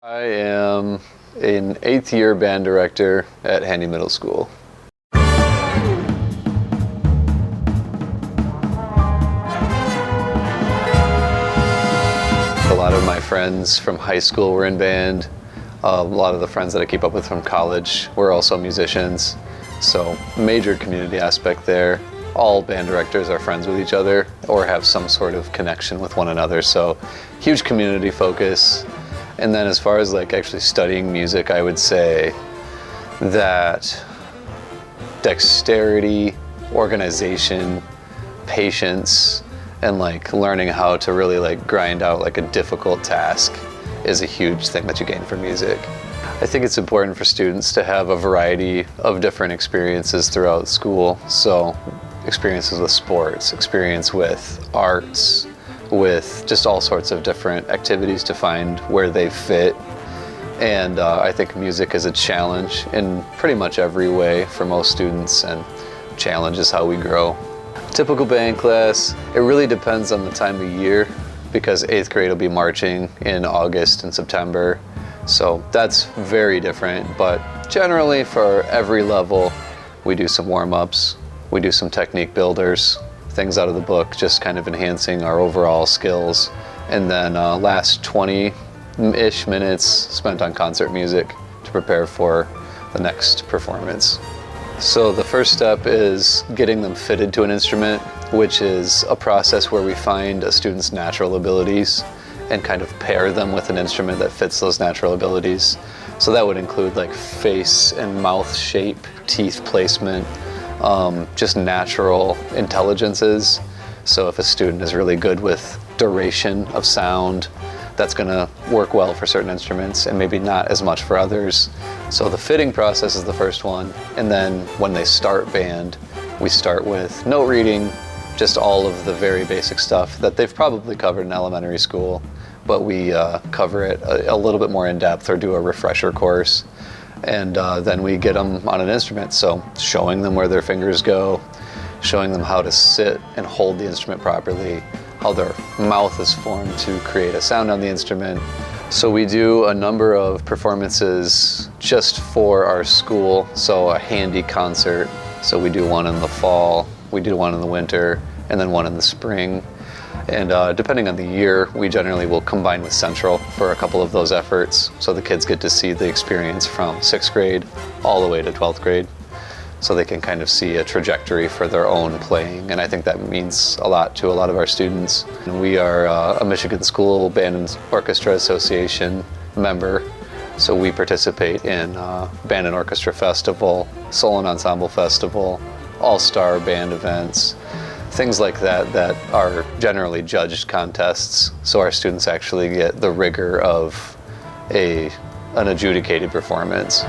I am an 8th year band director at Handy Middle School. A lot of my friends from high school were in band. A lot of the friends that I keep up with from college were also musicians. So major community aspect there. All band directors are friends with each other or have some sort of connection with one another. So huge community focus. And then as far as like actually studying music, I would say that dexterity, organization, patience, and like learning how to really like grind out like a difficult task is a huge thing that you gain from music. I think it's important for students to have a variety of different experiences throughout school. So experiences with sports, experience with arts, with just all sorts of different activities to find where they fit. And I think music is a challenge in pretty much every way for most students, and challenge is how we grow. Typical band class, it really depends on the time of year, because 8th grade will be marching in August and September. So that's very different, but generally for every level, we do some warm-ups, we do some technique builders, things out of the book, just kind of enhancing our overall skills. And then last 20-ish minutes spent on concert music to prepare for the next performance. So the first step is getting them fitted to an instrument, which is a process where we find a student's natural abilities and kind of pair them with an instrument that fits those natural abilities. So that would include like face and mouth shape, teeth placement, just natural intelligences. So if a student is really good with duration of sound, that's going to work well for certain instruments and maybe not as much for others. So the fitting process is the first one. And then when they start band, we start with note reading, just all of the very basic stuff that they've probably covered in elementary school, but we cover it a little bit more in depth or do a refresher course. And then we get them on an instrument, so showing them where their fingers go, showing them how to sit and hold the instrument properly, how their mouth is formed to create a sound on the instrument. So we do a number of performances just for our school, so a handy concert. So we do one in the fall, we do one in the winter, and then one in the spring. And depending on the year, we generally will combine with Central for a couple of those efforts. So the kids get to see the experience from 6th grade all the way to 12th grade. So they can kind of see a trajectory for their own playing. And I think that means a lot to a lot of our students. And we are a Michigan School Band and Orchestra Association member. So we participate in Band and Orchestra Festival, Solo and Ensemble Festival, All-Star Band events, things like that that are generally judged contests, so our students actually get the rigor of an adjudicated performance.